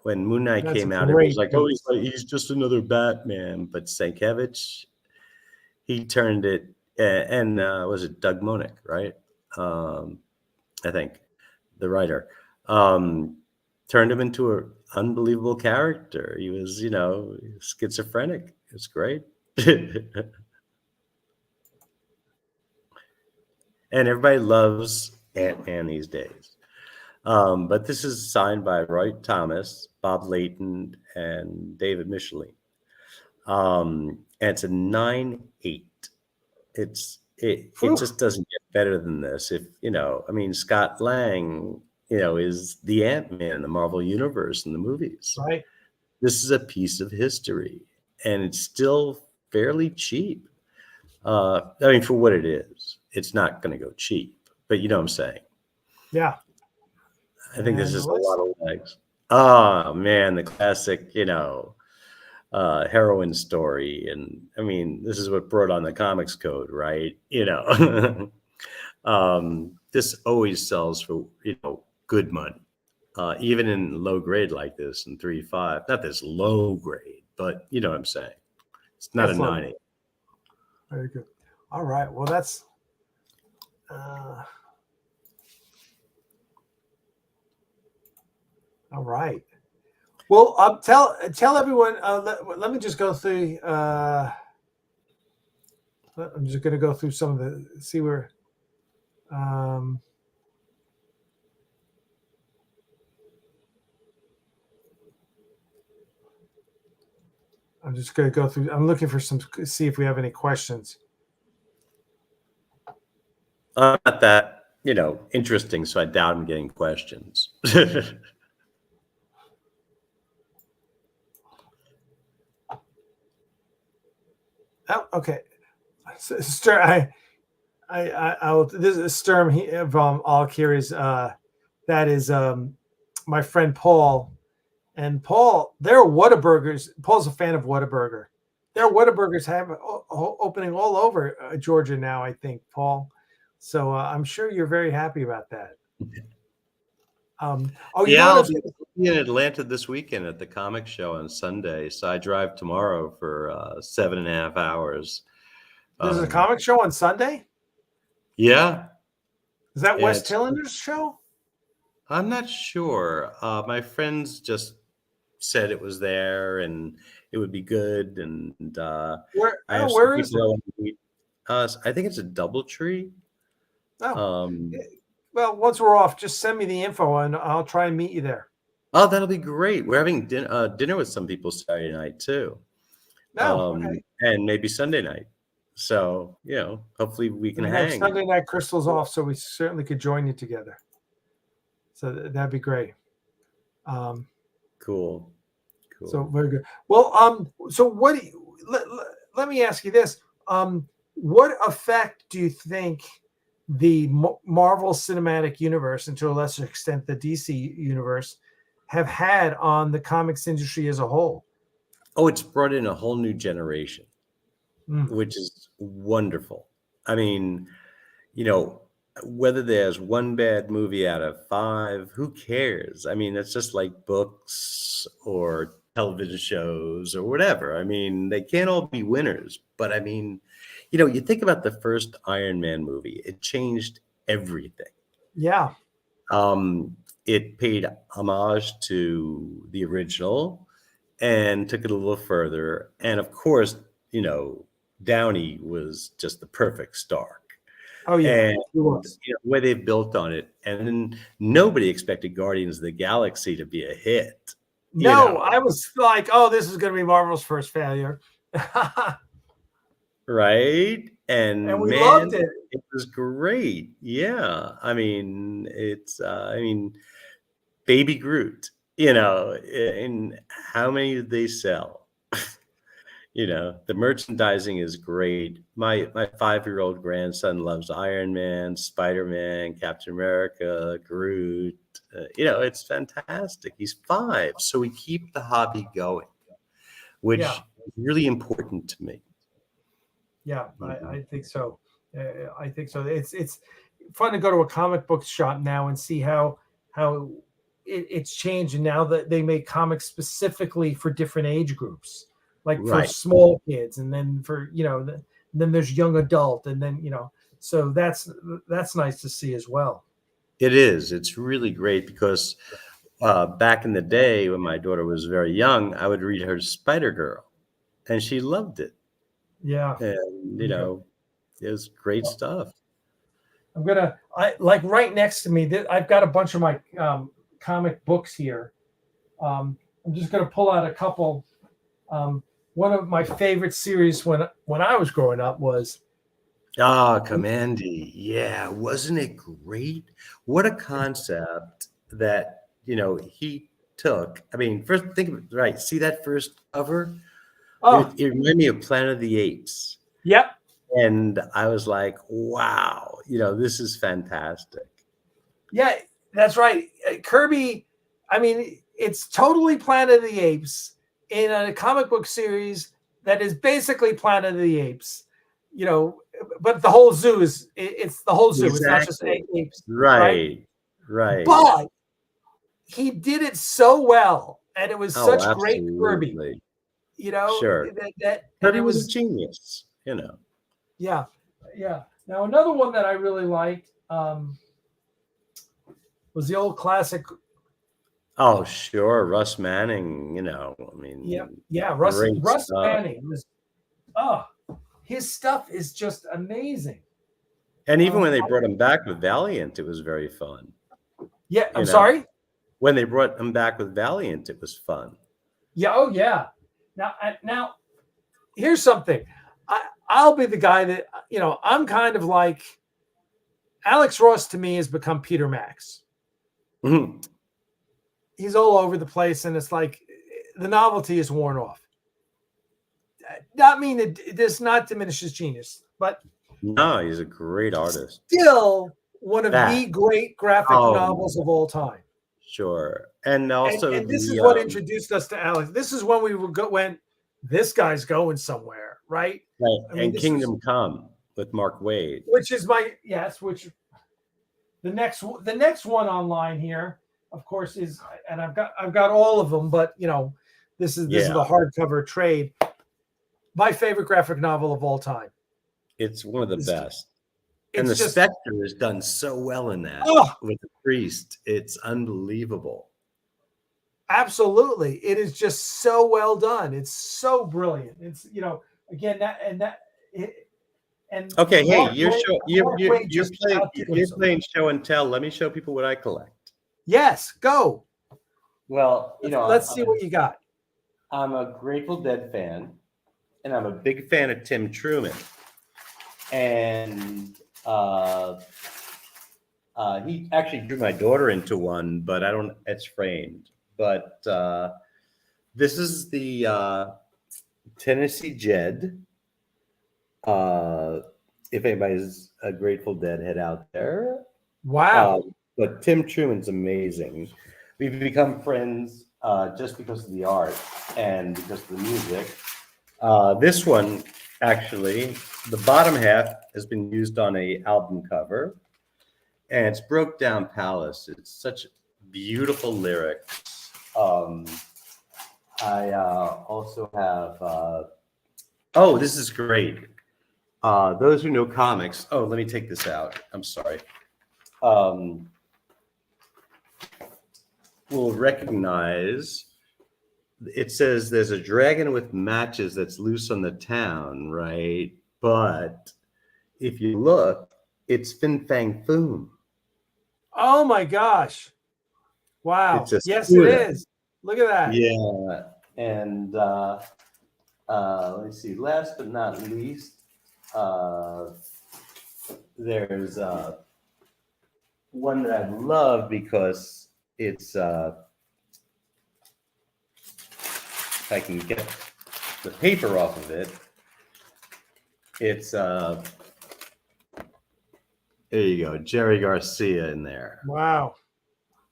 When Moon Knight came out, it was like, oh, he's just another Batman. But Sienkiewicz, he turned it, and was it Doug Moenick, right? I think, the writer, turned him into an unbelievable character. He was, schizophrenic. It's great. And everybody loves Ant-Man these days. But this is signed by Roy Thomas, Bob Layton, and David Michelinie. And it's a 9/8. It just doesn't get better than this. Scott Lang, is the Ant-Man in the Marvel Universe in the movies. Right. This is a piece of history, and it's still fairly cheap. For what it is, it's not going to go cheap, but you know what I'm saying? Yeah. I think there's just a lot of legs. Oh man, the classic, heroine story. And this is what brought on the Comics Code, right? This always sells for, good money. Even in low grade like this in 3.5, not this low grade, but you know what I'm saying? It's not a 9/8. Very good. All right. Well, that's, all right. Well, tell everyone. Let me just go through. I'm just going to go through some of see where. I'm just going to go through. I'm looking for see if we have any questions. Not that interesting, so I doubt I'm getting questions. Oh, okay. Sturm, I will. This is Sturm from Alec here is that is my friend Paul, and Paul. They're Whataburgers. Paul's a fan of Whataburger. Their Whataburgers have opening all over Georgia now, I think, Paul. So I'm sure you're very happy about that. I'll be in Atlanta this weekend at the comic show on Sunday. So I drive tomorrow for 7.5 hours. There's a comic show on Sunday? Yeah. Is that West Hillender's show? I'm not sure. My friends just said it was there and it would be good. And where is it? I think it's a Doubletree. Oh. Well, once we're off, just send me the info and I'll try and meet you there. Oh, that'll be great. We're having dinner with some people Saturday night too. Okay. And maybe Sunday night. So, hopefully we can hang. Sunday night Crystal's off, so we certainly could join you together. So that'd be great. Cool. So very good. Well, so what let me ask you this. What effect do you think the Marvel Cinematic Universe, and to a lesser extent the DC Universe, have had on the comics industry as a whole? Oh, it's brought in a whole new generation, which is wonderful. Whether there's one bad movie out of 5, who cares? It's just like books or television shows or whatever. They can't all be winners, but you think about the first Iron Man movie, it changed everything. Yeah. It paid homage to the original and took it a little further. And of course, Downey was just the perfect Stark. Oh yeah, And it was. the way they built on it, and then nobody expected Guardians of the Galaxy to be a hit. No, I was like, oh, this is going to be Marvel's first failure. Right? And We man, loved it. it was great. Yeah. I mean, Baby Groot, and how many did they sell? The merchandising is great. My 5-year-old grandson loves Iron Man, Spider-Man, Captain America, Groot. It's fantastic. He's 5, so we keep the hobby going, which is really important to me. Yeah, I think so. I think so. It's fun to go to a comic book shop now and see how it's changed, and now that they make comics specifically for different age groups, like for small kids, and then for then there's young adult, and then so that's nice to see as well. It is. It's really great because back in the day when my daughter was very young, I would read her Spider-Girl, and she loved it. Yeah, and it was great stuff. I like right next to me. I've got a bunch of my comic books here. I'm just gonna pull out a couple. One of my favorite series when I was growing up was Commandy. Yeah, wasn't it great? What a concept that he took. I mean, first think of it, right? See that first cover? Oh, it reminded me of Planet of the Apes. Yep. And I was like, wow, this is fantastic. Yeah, that's right. Kirby, I mean, it's totally Planet of the Apes in a comic book series that is basically Planet of the Apes, but the whole zoo it's the whole zoo. Exactly. It's not just apes. Right. But he did it so well, and it was such great Kirby. Sure. Kirby was a genius, Yeah. Now another one that I really liked was the old classic. Oh, sure, Russ Manning. Russ Manning was. His stuff is just amazing. And even when they brought him back with Valiant, it was very fun. Yeah, I'm sorry? When they brought him back with Valiant, it was fun. Yeah, oh yeah. Now here's something. I'll be the guy that, I'm kind of like, Alex Ross to me has become Peter Max. Mm-hmm. He's all over the place, and it's like the novelty is worn off. Not mean it does not diminish his genius, but no, he's a great artist. Still one of the great graphic novels of all time. Sure, and also and this is what introduced us to Alex. This is when we went. This guy's going somewhere, right? Right. I mean, Kingdom Come with Mark Waid, which is which the next one online here, of course, is, and I've got all of them, but this is the hardcover trade. My favorite graphic novel of all time. It's one of the best. And the Spectre is done so well in that with the priest. It's unbelievable. Absolutely. It is just so well done. It's so brilliant. It's, again, okay. Hey, you're playing show and tell. Let me show people what I collect. Yes, go. Well, let's see what you got. I'm a Grateful Dead fan. And I'm a big fan of Tim Truman. And he actually drew my daughter into one, but it's framed. But this is the Tennessee Jed. If anybody's a Grateful Dead head out there. Wow. But Tim Truman's amazing. We've become friends just because of the art and because of the music. This one, actually, the bottom half has been used on a album cover, and it's Broke Down Palace. It's such beautiful lyrics. I also have, this is great. Those who know comics, let me take this out. I'm sorry. Will recognize. It says there's a dragon with matches that's loose on the town, right? But if you look, It's Fin Fang Foom. Oh my gosh. Wow. It's a Yes, it scooter. is. Look at that. Yeah. And let me see. Last but not least, there's one that I love because it's if I can get the paper off of it, it's there you go, Jerry Garcia in there. Wow.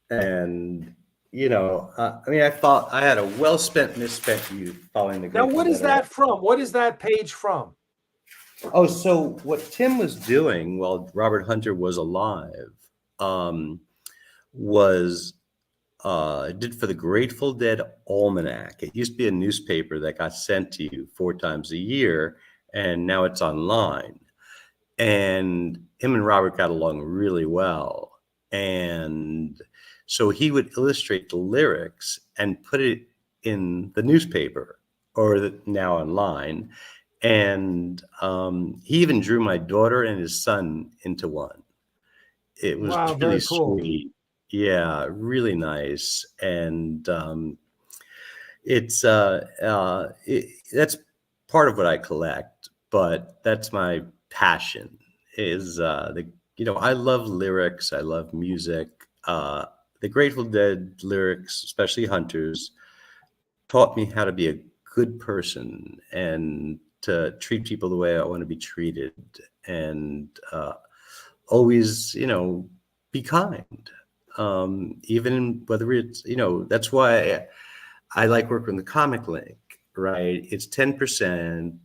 And you know, I mean, I thought I had a well-spent, misspent youth following the. Now, what is that from? What is that page from? Oh, so what Tim was doing while Robert Hunter was alive was did for the Grateful Dead Almanac. It used to be a newspaper that got sent to you 4 times a year, and now it's online. And him and Robert got along really well. And so he would illustrate the lyrics and put it in the newspaper or now online. And he even drew my daughter and his son into one. It was Wow, really very cool. sweet. Yeah, really nice. And that's part of what I collect, but that's my passion is I love lyrics. I love music. The Grateful Dead lyrics, especially Hunter's, taught me how to be a good person and to treat people the way I want to be treated, and always, be kind. Even whether it's, that's why I like working with the Comiclink, right? It's 10%,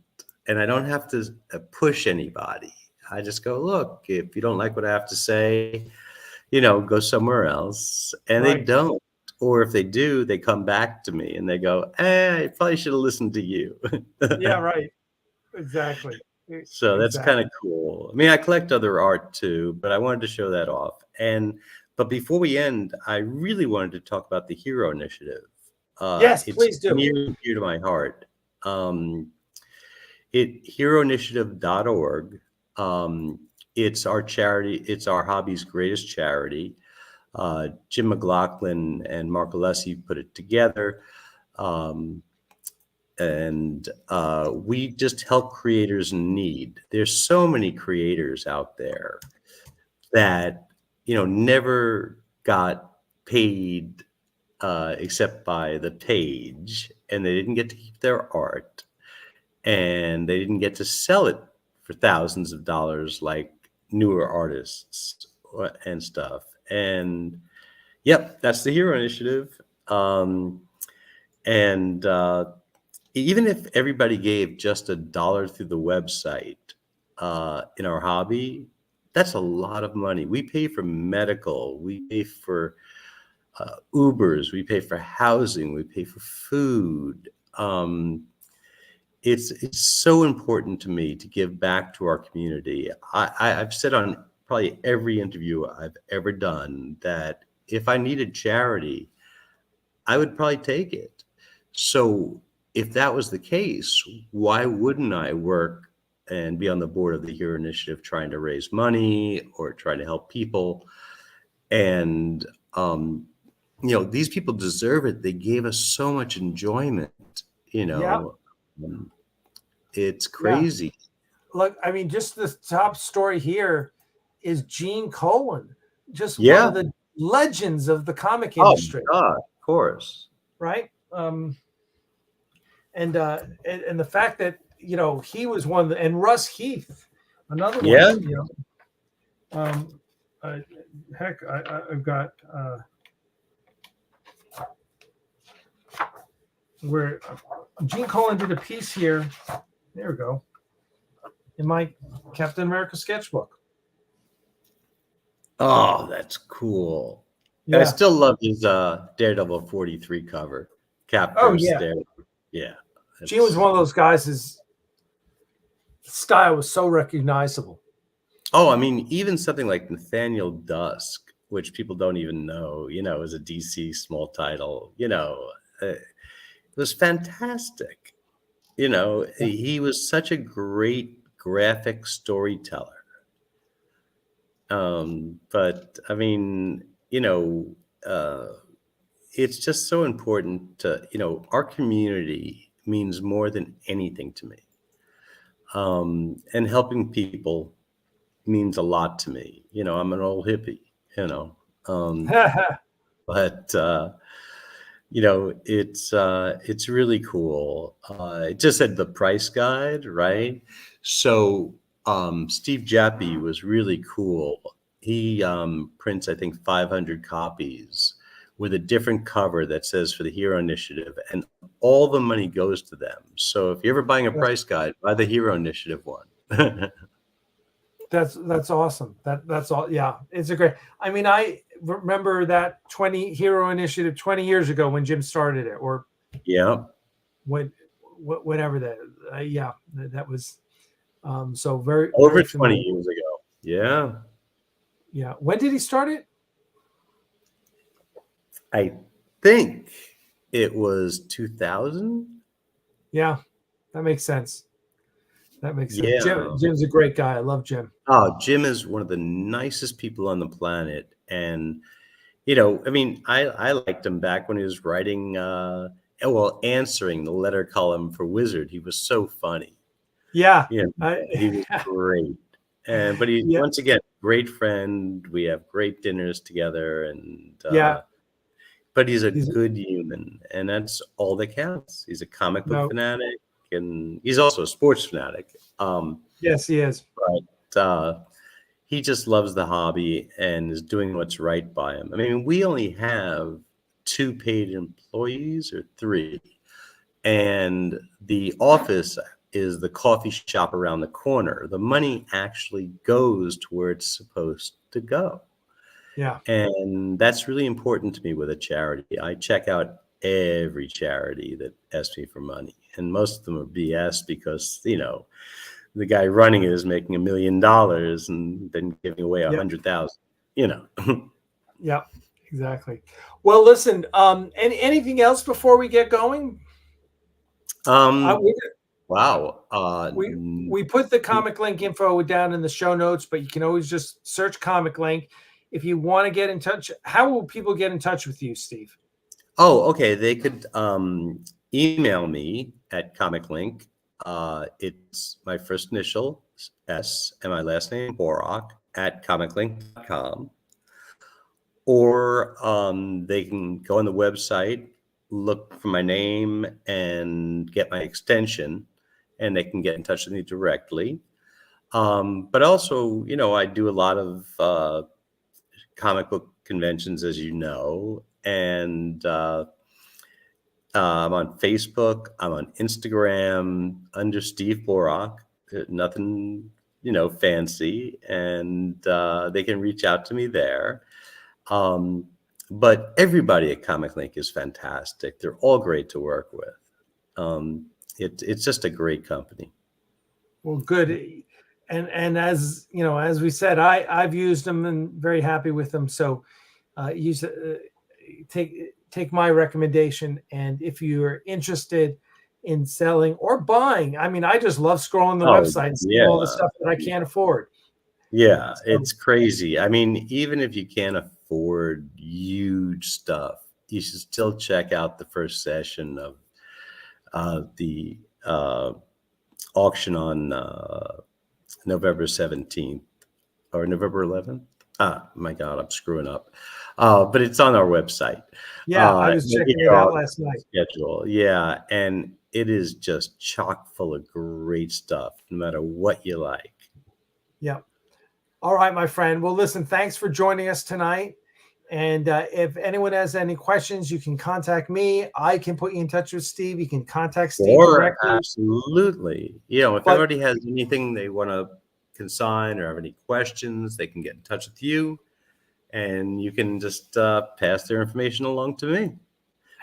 and I don't have to push anybody. I just go, look, if you don't like what I have to say, go somewhere else. And Right. they don't. Or if they do, they come back to me and they go, I probably should have listened to you. Yeah, right. Exactly. So that's Exactly. kind of cool. I mean, I collect other art too, but I wanted to show that off. But before we end, I really wanted to talk about the Hero Initiative. Yes, It's please do. near and dear to my heart. Heroinitiative.org. It's our charity. It's our hobby's greatest charity. Jim McLaughlin and Mark Alessi put it together. And we just help creators in need. There's so many creators out there that, never got paid except by the page, and they didn't get to keep their art, and they didn't get to sell it for thousands of dollars like newer artists and stuff. And yep, that's the Hero Initiative. And even if everybody gave just $1 through the website in our hobby, that's a lot of money. We pay for medical, we pay for Ubers, we pay for housing, we pay for food. It's so important to me to give back to our community. I've said on probably every interview I've ever done that if I needed charity, I would probably take it. So if that was the case, why wouldn't I work and be on the board of the Hero Initiative trying to raise money or try to help people? And, these people deserve it. They gave us so much enjoyment, Yeah. It's Yeah. crazy. Look, I mean, just the top story here is Gene Colan, just one Yeah. of the legends of the comic Oh, industry. God, of course. Right. And the fact that, he was one of the, and Russ Heath, another one. Yeah. Heck, I've got where Gene Colan did a piece here. There we go. In my Captain America sketchbook. Oh, that's cool. Yeah. I still love his Daredevil 43 cover. Cap versus Daredevil. Yeah. Gene was one of those guys, his style was so recognizable. Oh, I mean, even something like Nathaniel Dusk, which people don't even know, is a DC small title, it was fantastic. He was such a great graphic storyteller. But I mean, it's just so important to, our community means more than anything to me. And helping people means a lot to me. I'm an old hippie, but it's really cool. It just said the price guide, right? So Steve Jappy was really cool. He prints, I think, 500 copies with a different cover that says for the Hero Initiative, and all the money goes to them. So if you're ever buying a price guide, buy the Hero Initiative one. That's awesome. That's all. Yeah, it's a great. I mean, I remember that 20 Hero Initiative 20 years ago when Jim started it, or yeah, whatever that. Yeah, that was so very over very 20 familiar. years ago. Yeah. Yeah. When did he start it? I think it was 2000. Yeah, that makes sense. That makes sense. Yeah. Jim's a great guy. I love Jim. Oh, Jim is one of the nicest people on the planet. And, I mean, I liked him back when he was writing, answering the letter column for Wizard. He was so funny. Yeah. He was great. But he's, once again, great friend. We have great dinners together. And, but he's a good human. And that's all that counts. He's a comic book fanatic. And he's also a sports fanatic. Yes, he is. But he just loves the hobby and is doing what's right by him. I mean, we only have 2 paid employees, or 3. And the office is the coffee shop around the corner. The money actually goes to where it's supposed to go. Yeah. And that's really important to me with a charity. I check out every charity that asks me for money. And most of them are BS because, the guy running it is making $1 million and then giving away 100,000, Yeah, exactly. Well, listen, anything else before we get going? Wow. We put the Comiclink info down in the show notes, but you can always just search Comiclink. If you want to get in touch, how will people get in touch with you, Steve? Oh, okay. They could email me at Comiclink. It's my first initial, S, and my last name, Borock, at comiclink.com. Or they can go on the website, look for my name, and get my extension, and they can get in touch with me directly. But also, I do a lot of comic book conventions, as you know, and I'm on Facebook, I'm on Instagram under Steve Borock. Nothing, fancy, and they can reach out to me there. But everybody at Comiclink is fantastic. They're all great to work with. It's just a great company. Well, good. And as as we said, I've used them and very happy with them. So take my recommendation. And if you're interested in selling or buying, I mean, I just love scrolling the website and seeing all the stuff that I can't afford. Yeah, it's crazy. I mean, even if you can't afford huge stuff, you should still check out the first session of the auction on November 17th or November 11th. My God, I'm screwing up. But it's on our website. Yeah, I was checking it out last night. Schedule. Yeah, and it is just chock full of great stuff, no matter what you like. Yeah. All right, my friend. Well, listen, thanks for joining us tonight. And if anyone has any questions, you can contact me. I can put you in touch with Steve. You can contact Steve directly. Absolutely. If anybody has anything they want to consign or have any questions, they can get in touch with you, and you can just pass their information along to me.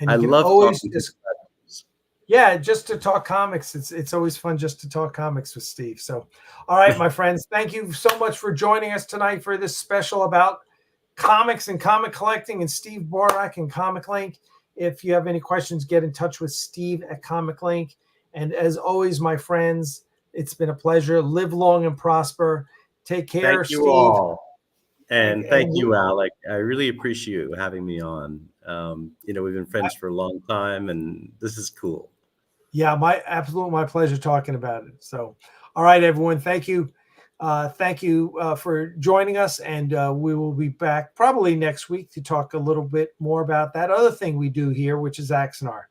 And I love always just to talk comics. It's always fun just to talk comics with Steve. So, all right, my friends, thank you so much for joining us tonight for this special about comics and comic collecting and Steve Borock and Comiclink. If you have any questions, get in touch with Steve at Comiclink. And as always, my friends, it's been a pleasure. Live long and prosper. Take care, Thank you Steve. all. And thank you, Alec. I really appreciate you having me on. We've been friends for a long time, and this is cool. Yeah, my pleasure talking about it. So, all right, everyone. Thank you. Thank you for joining us. And we will be back probably next week to talk a little bit more about that other thing we do here, which is Axanar.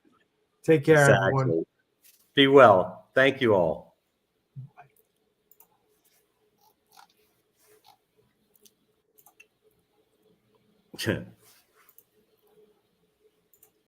Take care, everyone. Be well. Thank you all.